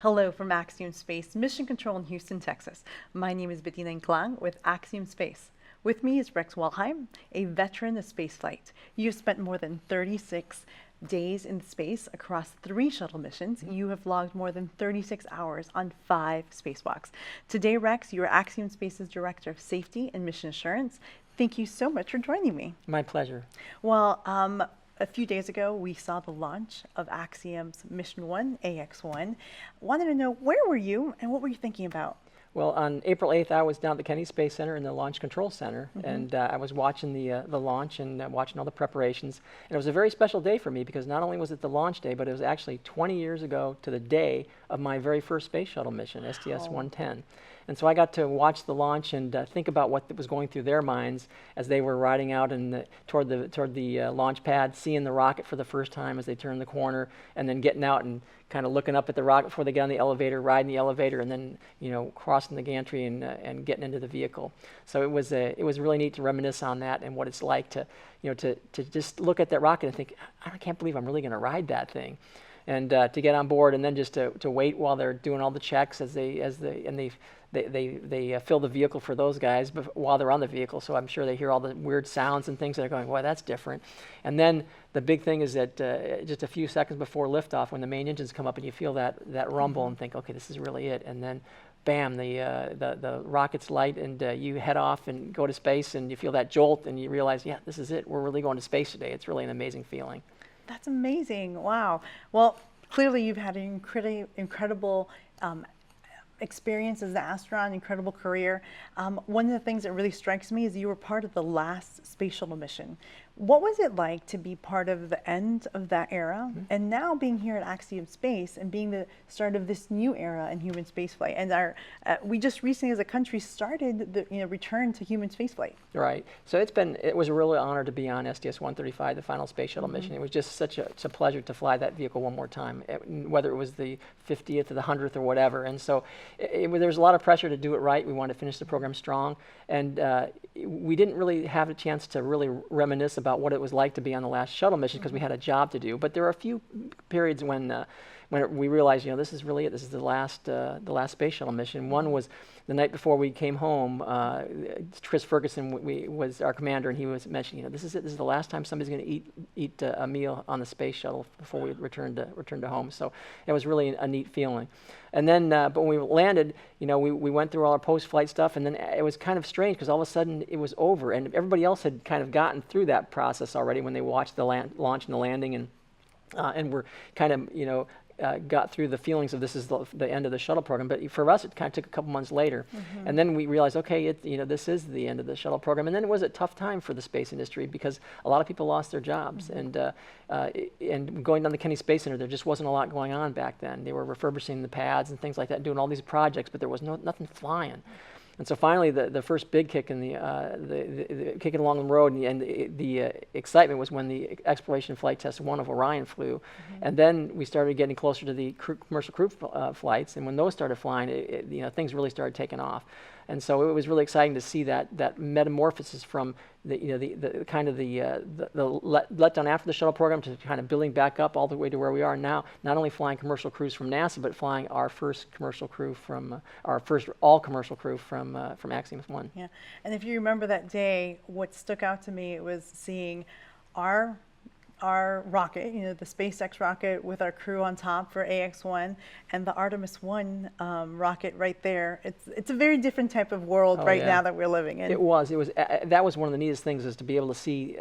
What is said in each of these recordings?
Hello from Axiom Space Mission Control in Houston, Texas. My name is Bettina Nklang with Axiom Space. With me is Rex Walheim, a veteran of spaceflight. You've spent more than 36 days in space across 3 shuttle missions. You have logged more than 36 hours on 5 spacewalks. Today, Rex, you are Axiom Space's Director of Safety and Mission Assurance. Thank you so much for joining me. My pleasure. Well, a few days ago, we saw the launch of Axiom's Mission 1, Ax1. Wanted to know, where were you and what were you thinking about? Well, on April 8th, I was down at the Kennedy Space Center in the Launch Control Center, and I was watching the launch and watching all the preparations. And it was a very special day for me because not only was it the launch day, but it was actually 20 years ago to the day of my very first space shuttle mission, STS-110. And so I got to watch the launch and think about what was going through their minds as they were riding out toward the launch pad, seeing the rocket for the first time as they turned the corner, and then getting out and kind of looking up at the rocket before they get on the elevator, riding the elevator, and then crossing the gantry and getting into the vehicle. So it was really neat to reminisce on that and what it's like to to just look at that rocket and think, I can't believe I'm really going to ride that thing. And to get on board, and then just to wait while they're doing all the checks as they fill the vehicle for those guys while they're on the vehicle. So I'm sure they hear all the weird sounds and things that are going, well, that's different. And then the big thing is that just a few seconds before liftoff, when the main engines come up and you feel that rumble and think, okay, this is really it. And then bam, the rockets light and you head off and go to space and you feel that jolt and you realize, yeah, this is it. We're really going to space today. It's really an amazing feeling. That's amazing. Wow. Well, clearly you've had an incredible experience as an astronaut, incredible career. One of the things that really strikes me is you were part of the last space shuttle mission. What was it like to be part of the end of that era and now being here at Axiom Space and being the start of this new era in human spaceflight? And we just recently as a country started the return to human spaceflight. Right. So it was a real honor to be on STS-135, the final space shuttle mission. It was just such a pleasure to fly that vehicle one more time, whether it was the 50th or the 100th or whatever. And so there was a lot of pressure to do it right. We wanted to finish the program strong. And we didn't really have a chance to really reminisce about what it was like to be on the last shuttle mission because we had a job to do. But there were a few periods when we realized, this is really it. This is the last space shuttle mission. One was the night before we came home. Chris Ferguson was our commander, and he was mentioning, this is it. This is the last time somebody's going to eat a meal on the space shuttle before we return to home. So it was really a neat feeling. And then, but when we landed, we went through all our post-flight stuff, and then it was kind of strange because all of a sudden it was over, and everybody else had kind of gotten through that process already when they watched the launch and the landing, and were kind of got through the feelings of this is the end of the shuttle program. But for us, it kind of took a couple months later. And then we realized, okay, this is the end of the shuttle program. And then it was a tough time for the space industry because a lot of people lost their jobs. And going down the Kennedy Space Center, there just wasn't a lot going on back then. They were refurbishing the pads and things like that, doing all these projects, but there was nothing flying. And so finally, the first big kick in the kicking along the road and the excitement was when the Exploration Flight Test 1 of Orion flew, and then we started getting closer to the commercial crew flights. And when those started flying, things really started taking off. And so it was really exciting to see that metamorphosis from the letdown after the shuttle program to kind of building back up all the way to where we are now. Not only flying commercial crews from NASA, but flying our first commercial crew our first all commercial crew from Axiom 1. Yeah, and if you remember that day, what stuck out to me was seeing our rocket, the SpaceX rocket with our crew on top for Ax1 and the Artemis 1 rocket right there. It's a very different type of world now that we're living in. It was that was one of the neatest things, is to be able to see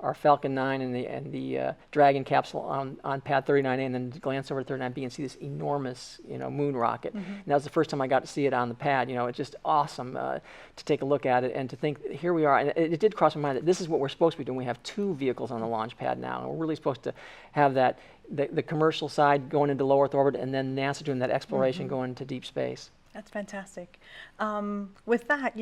our Falcon 9 and the Dragon capsule on pad 39A, and then glance over to 39B and see this enormous moon rocket. And that was the first time I got to see it on the pad. It's just awesome to take a look at it and to think, here we are. And it did cross my mind that this is what we're supposed to be doing. We have 2 vehicles on the launch pad now, and we're really supposed to have that the commercial side going into low Earth orbit, and then NASA doing that exploration going into deep space. That's fantastic. With that,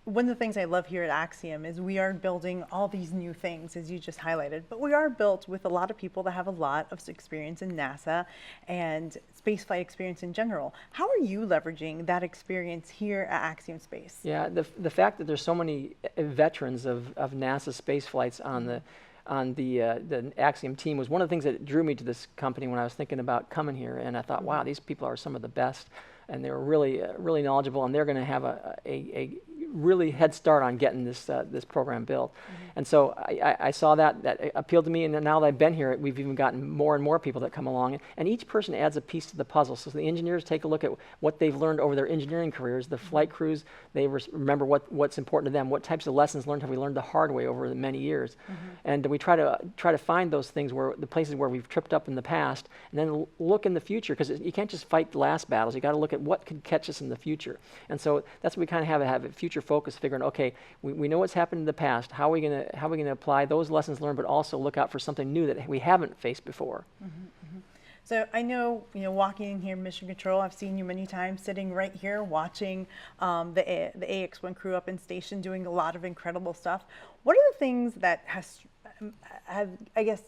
one of the things I love here at Axiom is we are building all these new things, as you just highlighted, but we are built with a lot of people that have a lot of experience in NASA and spaceflight experience in general. How are you leveraging that experience here at Axiom Space? Yeah, the fact that there's so many veterans of NASA space flights on on the Axiom team was one of the things that drew me to this company when I was thinking about coming here. And I thought, wow, these people are some of the best, and they were really, really knowledgeable, and they're going to have a really head start on getting this program built. And so I saw that appealed to me, and now that I've been here, we've even gotten more and more people that come along, and each person adds a piece to the puzzle. So the engineers take a look at what they've learned over their engineering careers. The flight crews, they remember what's important to them. What types of lessons learned have we learned the hard way over the many years? And we try to find those things, where the places where we've tripped up in the past, and then look in the future, because you can't just fight the last battles. You got to look at what could catch us in the future. And so that's what we kind of have a future focus, figuring, okay, we know what's happened in the past. How are we going to apply those lessons learned, but also look out for something new that we haven't faced before? So I know, walking in here, Mission Control, I've seen you many times sitting right here watching the Ax1 crew up in station doing a lot of incredible stuff. What are the things that have, I guess,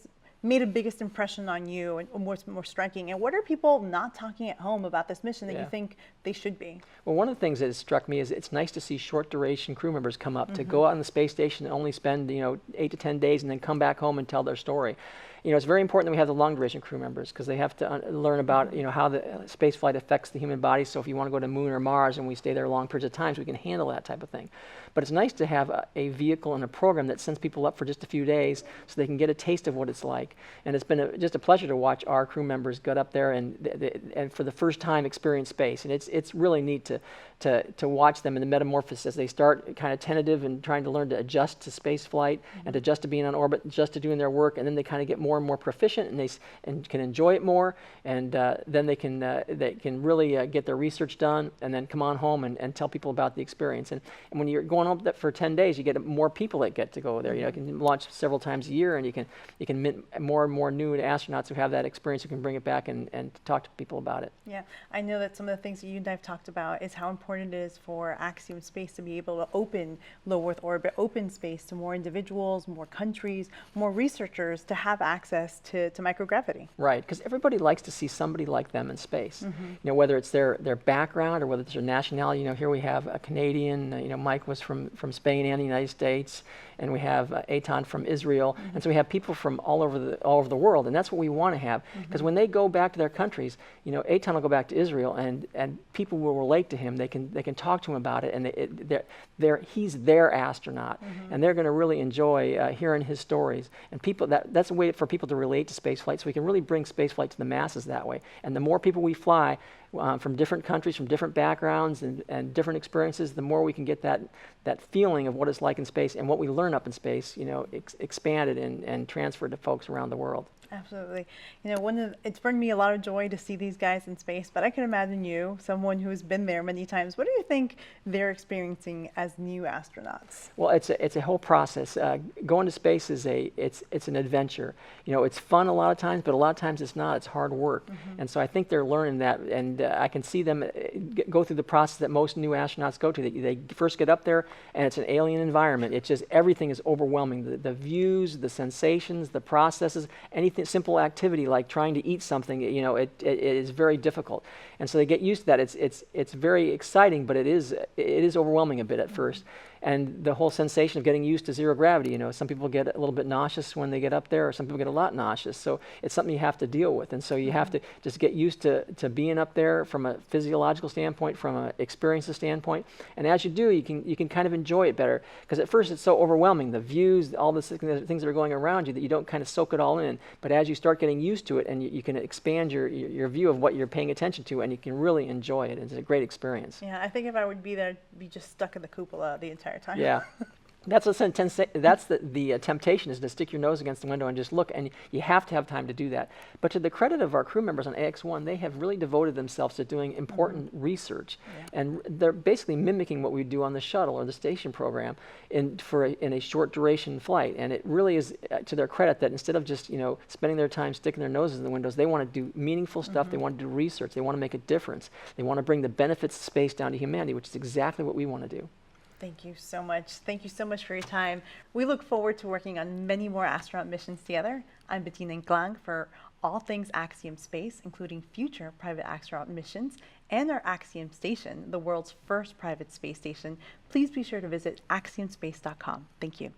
made a biggest impression on you, and what's more striking? And what are people not talking at home about this mission that you think they should be? Well, one of the things that has struck me is it's nice to see short duration crew members come up to go out on the space station and only spend 8 to 10 days and then come back home and tell their story. It's very important that we have the long duration crew members, because they have to learn about how the space flight affects the human body. So if you want to go to Moon or Mars and we stay there long periods of time, so we can handle that type of thing. But it's nice to have a vehicle and a program that sends people up for just a few days so they can get a taste of what it's like. And it's been just a pleasure to watch our crew members get up there and for the first time experience space. And it's really neat to watch them in the metamorphosis as they start kind of tentative and trying to learn to adjust to space flight and adjust to being on orbit, adjust to doing their work, and then they kind of get more and more proficient, and can enjoy it more, and then they can really get their research done, and then come on home and tell people about the experience. And when you're going home for 10 days, you get more people that get to go there. You can launch several times a year, and you can meet more and more new astronauts who have that experience, who can bring it back and talk to people about it. Yeah, I know that some of the things that you and I've talked about is how important it is for Axiom Space to be able to open low Earth orbit, open space to more individuals, more countries, more researchers to have access to microgravity. Right, because everybody likes to see somebody like them in space. Whether it's their background or whether it's their nationality. Here we have a Canadian. Mike was from Spain and the United States, and we have Eitan from Israel, and so we have people from all over the world, and that's what we want to have. Because when they go back to their countries, Eitan will go back to Israel, and people will relate to him. They can talk to him about it, and he's their astronaut, and they're going to really enjoy hearing his stories. And that's a way for people to relate to spaceflight, so we can really bring spaceflight to the masses that way. And the more people we fly from different countries, from different backgrounds and different experiences, the more we can get that feeling of what it's like in space, and what we learn up in space, expanded and transferred to folks around the world. Absolutely. It's brought me a lot of joy to see these guys in space, but I can imagine you, someone who's been there many times, what do you think they're experiencing as new astronauts? Well, it's a whole process. Going to space is it's an adventure. It's fun a lot of times, but a lot of times it's not. It's hard work. And so I think they're learning that, and I can see them go through the process that most new astronauts go to. They first get up there, and it's an alien environment. It's just, everything is overwhelming. The views, the sensations, the processes, anything simple activity like trying to eat something, it is very difficult. And so they get used to that. It's very exciting, but it is overwhelming a bit at first. And the whole sensation of getting used to zero gravity, some people get a little bit nauseous when they get up there, or some people get a lot nauseous. So it's something you have to deal with. And so you have to just get used to being up there from a physiological standpoint, from an experiences standpoint. And as you do, you can kind of enjoy it better. Because at first it's so overwhelming, the views, all the things that are going around you, that you don't kind of soak it all in. But as you start getting used to it, and you can expand your view of what you're paying attention to, and you can really enjoy it. It's a great experience. Yeah, I think if I would be there, I'd be just stuck in the cupola the entire time. Yeah. That's the temptation, is to stick your nose against the window and just look, and you have to have time to do that. But to the credit of our crew members on Ax1, they have really devoted themselves to doing important research, and they're basically mimicking what we do on the shuttle or the station program in a short duration flight. And it really is to their credit that instead of just spending their time sticking their noses in the windows, they want to do meaningful stuff. They want to do research. They want to make a difference. They want to bring the benefits of space down to humanity, which is exactly what we want to do. Thank you so much. Thank you so much for your time. We look forward to working on many more astronaut missions together. I'm Bettina Nklang for all things Axiom Space, including future private astronaut missions and our Axiom Station, the world's first private space station. Please be sure to visit axiomspace.com. Thank you.